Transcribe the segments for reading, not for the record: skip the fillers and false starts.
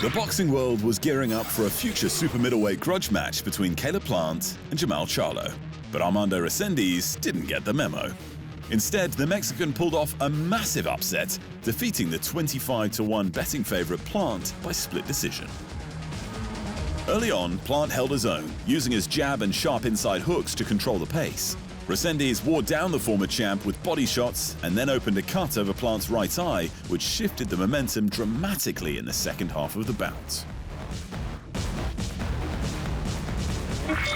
The boxing world was gearing up for a future super middleweight grudge match between Caleb Plant and Jermall Charlo. But Armando Resendiz didn't get the memo. Instead, the Mexican pulled off a massive upset, defeating the 25-1 betting favorite Plant by split decision. Early on, Plant held his own, using his jab and sharp inside hooks to control the pace. Resendiz wore down the former champ with body shots and then opened a cut over Plant's right eye, which shifted the momentum dramatically in the second half of the bout.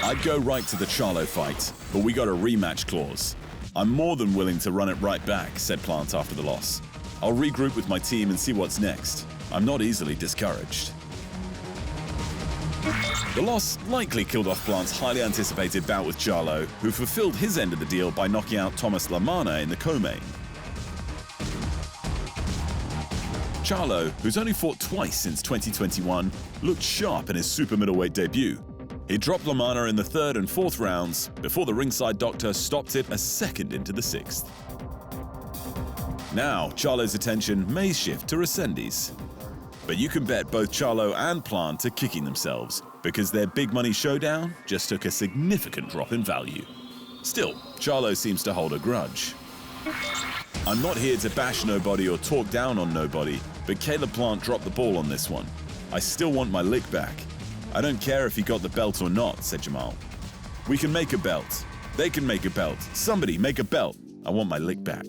I'd go right to the Charlo fight, but we got a rematch clause. I'm more than willing to run it right back, said Plant after the loss. I'll regroup with my team and see what's next. I'm not easily discouraged. The loss likely killed off Plant's highly anticipated bout with Charlo, who fulfilled his end of the deal by knocking out Thomas LaManna in the co-main. Charlo, who's only fought twice since 2021, looked sharp in his super middleweight debut. He dropped LaManna in the third and fourth rounds before the ringside doctor stopped it a second into the sixth. Now, Charlo's attention may shift to Resendiz. But you can bet both Charlo and Plant are kicking themselves because their big money showdown just took a significant drop in value. Still, Charlo seems to hold a grudge. I'm not here to bash nobody or talk down on nobody, but Caleb Plant dropped the ball on this one. I still want my lick back. I don't care if he got the belt or not, said Jermall. We can make a belt. They can make a belt. Somebody make a belt. I want my lick back.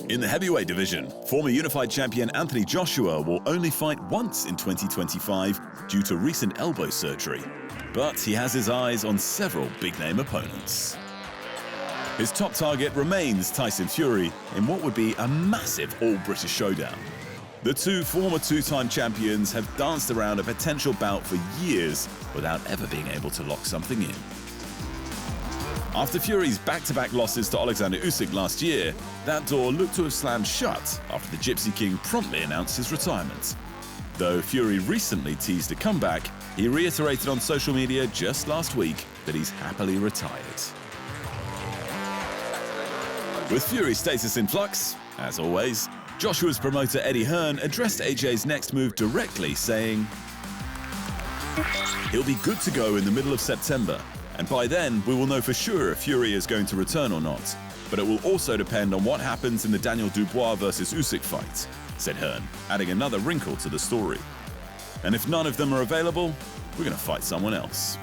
In the heavyweight division, former unified champion Anthony Joshua will only fight once in 2025 due to recent elbow surgery. But he has his eyes on several big-name opponents. His top target remains Tyson Fury in what would be a massive all-British showdown. The two former two-time champions have danced around a potential bout for years without ever being able to lock something in. After Fury's back-to-back losses to Alexander Usyk last year, that door looked to have slammed shut after the Gypsy King promptly announced his retirement. Though Fury recently teased a comeback, he reiterated on social media just last week that he's happily retired. With Fury's status in flux, as always, Joshua's promoter Eddie Hearn addressed AJ's next move directly, saying, "He'll be good to go in the middle of September. And by then, we will know for sure if Fury is going to return or not. But it will also depend on what happens in the Daniel Dubois versus Usyk fight," said Hearn, adding another wrinkle to the story. "And if none of them are available, we're going to fight someone else."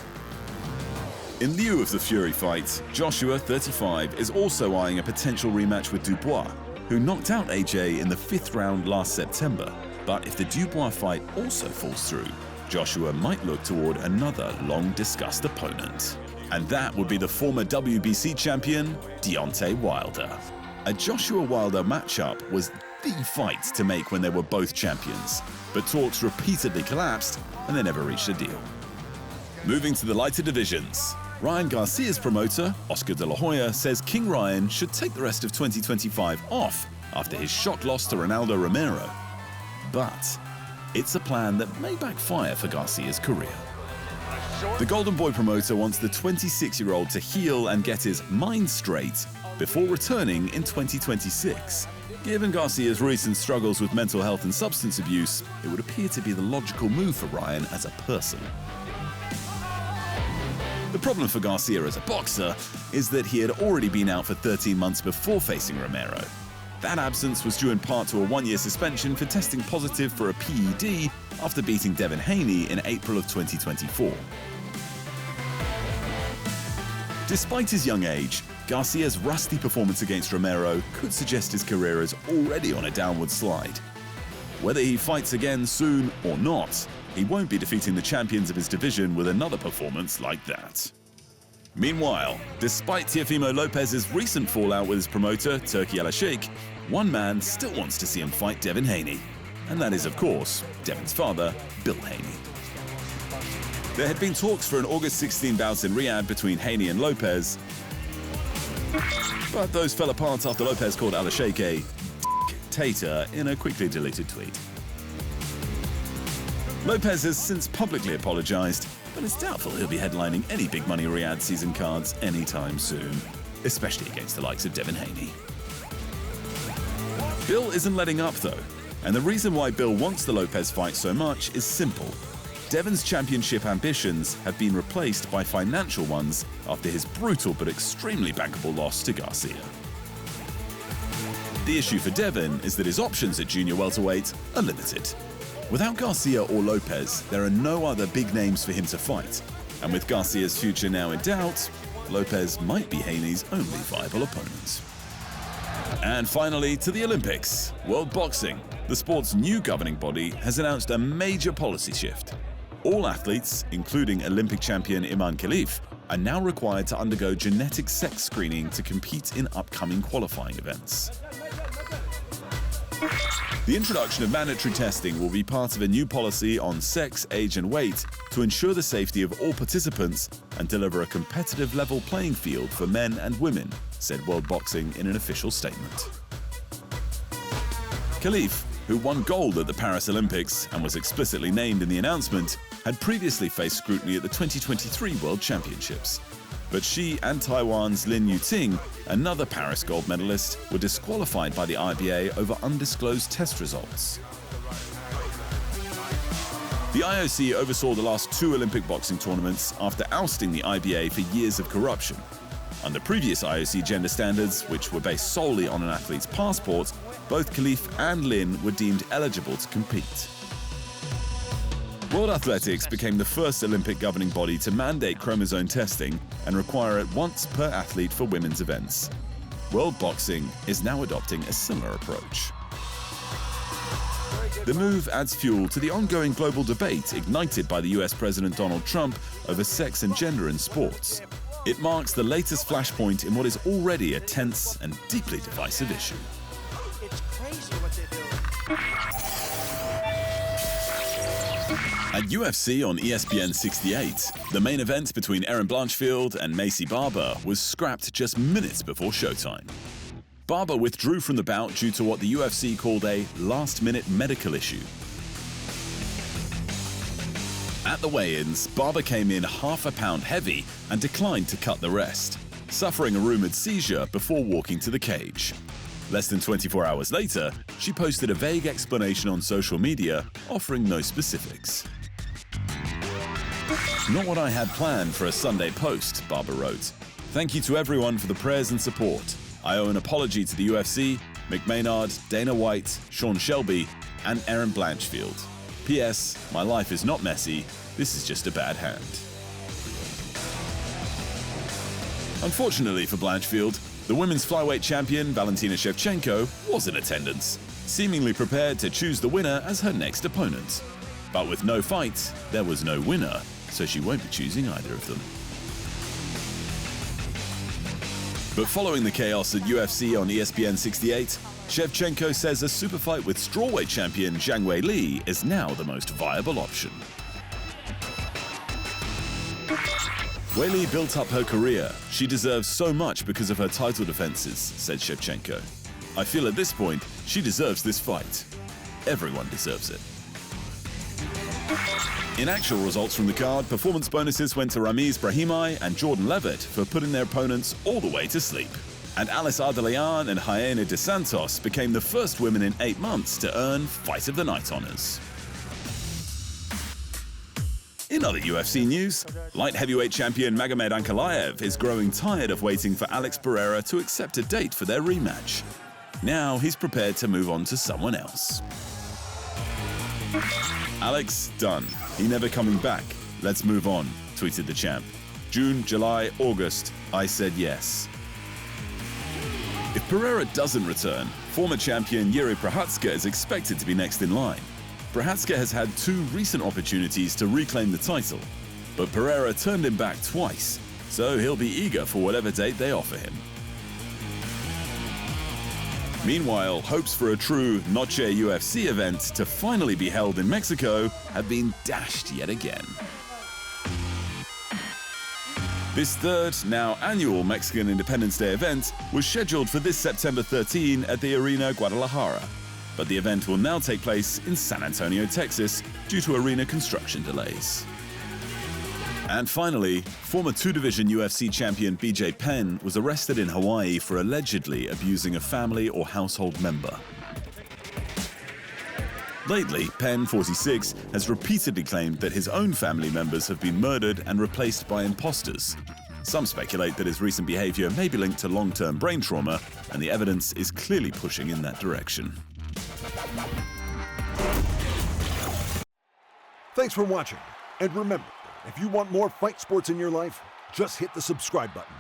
In lieu of the Fury fight, Joshua, 35, is also eyeing a potential rematch with Dubois, who knocked out AJ in the 5th round last September. But if the Dubois fight also falls through, Joshua might look toward another long-discussed opponent. And that would be the former WBC champion, Deontay Wilder. A Joshua Wilder matchup was the fight to make when they were both champions, but talks repeatedly collapsed and they never reached a deal. Moving to the lighter divisions, Ryan Garcia's promoter, Oscar De La Hoya, says King Ryan should take the rest of 2025 off after his shock loss to Ronaldo Romero. But it's a plan that may backfire for Garcia's career. The Golden Boy promoter wants the 26-year-old to heal and get his mind straight before returning in 2026. Given Garcia's recent struggles with mental health and substance abuse, it would appear to be the logical move for Ryan as a person. The problem for Garcia as a boxer is that he had already been out for 13 months before facing Romero. That absence was due in part to a 1-year suspension for testing positive for a PED after beating Devin Haney in April of 2024. Despite his young age, Garcia's rusty performance against Romero could suggest his career is already on a downward slide. Whether he fights again soon or not, he won't be defeating the champions of his division with another performance like that. Meanwhile, despite Teofimo Lopez's recent fallout with his promoter, Turki Al-Sheikh, one man still wants to see him fight Devin Haney. And that is, of course, Devin's father, Bill Haney. There had been talks for an August 16 bout in Riyadh between Haney and Lopez, but those fell apart after Lopez called Al-Sheikh a dictator in a quickly deleted tweet. Lopez has since publicly apologized, but it's doubtful he'll be headlining any big money Riyadh season cards anytime soon, especially against the likes of Devin Haney. Bill isn't letting up though. And the reason why Bill wants the Lopez fight so much is simple. Devon's championship ambitions have been replaced by financial ones after his brutal but extremely bankable loss to Garcia. The issue for Devon is that his options at junior welterweight are limited. Without Garcia or Lopez, there are no other big names for him to fight. And with Garcia's future now in doubt, Lopez might be Haney's only viable opponent. And finally, to the Olympics. World Boxing, the sport's new governing body, has announced a major policy shift. All athletes, including Olympic champion Imane Khelif, are now required to undergo genetic sex screening to compete in upcoming qualifying events. The introduction of mandatory testing will be part of a new policy on sex, age and weight to ensure the safety of all participants and deliver a competitive level playing field for men and women, said World Boxing in an official statement. Khelif, who won gold at the Paris Olympics and was explicitly named in the announcement, had previously faced scrutiny at the 2023 World Championships. But she and Taiwan's Lin Yuting, another Paris gold medalist, were disqualified by the IBA over undisclosed test results. The IOC oversaw the last 2 Olympic boxing tournaments after ousting the IBA for years of corruption. Under previous IOC gender standards, which were based solely on an athlete's passport, both Khelif and Lin were deemed eligible to compete. World Athletics became the first Olympic governing body to mandate chromosome testing and require it once per athlete for women's events. World Boxing is now adopting a similar approach. The move adds fuel to the ongoing global debate ignited by the US President Donald Trump over sex and gender in sports. It marks the latest flashpoint in what is already a tense and deeply divisive issue. It's crazy what they're doing. At UFC on ESPN 68, the main event between Erin Blanchfield and Maycee Barber was scrapped just minutes before showtime. Barber withdrew from the bout due to what the UFC called a last-minute medical issue. At the weigh-ins, Barber came in half a pound heavy and declined to cut the rest, suffering a rumored seizure before walking to the cage. Less than 24 hours later, she posted a vague explanation on social media, offering no specifics. "Not what I had planned for a Sunday post," Barber wrote. "Thank you to everyone for the prayers and support. I owe an apology to the UFC, Mick Maynard, Dana White, Sean Shelby, and Erin Blanchfield. P.S. My life is not messy. This is just a bad hand." Unfortunately for Blanchfield, the women's flyweight champion Valentina Shevchenko was in attendance, seemingly prepared to choose the winner as her next opponent. But with no fight, there was no winner, so she won't be choosing either of them. But following the chaos at UFC on ESPN 68, Shevchenko says a super fight with strawweight champion Zhang Weili is now the most viable option. Weili built up her career. She deserves so much because of her title defenses, said Shevchenko. I feel at this point, she deserves this fight. Everyone deserves it. In actual results from the card, performance bonuses went to Ramiz Brahimaj and Jordan Levitt for putting their opponents all the way to sleep. And Alice Ardelean and Jaena dos Santos became the first women in 8 months to earn Fight of the Night honors. In other UFC news, light heavyweight champion Magomed Ankalaev is growing tired of waiting for Alex Pereira to accept a date for their rematch. Now he's prepared to move on to someone else. Alex, done. He never coming back. Let's move on, tweeted the champ. June, July, August, I said yes. If Pereira doesn't return, former champion Jiří Procházka is expected to be next in line. Procházka has had 2 recent opportunities to reclaim the title, but Pereira turned him back twice, so he'll be eager for whatever date they offer him. Meanwhile, hopes for a true Noche UFC event to finally be held in Mexico have been dashed yet again. This third, now annual Mexican Independence Day event was scheduled for this September 13 at the Arena Guadalajara, but the event will now take place in San Antonio, Texas, due to arena construction delays. And finally, former 2-division UFC champion BJ Penn was arrested in Hawaii for allegedly abusing a family or household member. Lately, Penn, 46, has repeatedly claimed that his own family members have been murdered and replaced by imposters. Some speculate that his recent behavior may be linked to long-term brain trauma, and the evidence is clearly pushing in that direction. Thanks for watching. And remember, if you want more fight sports in your life, just hit the subscribe button.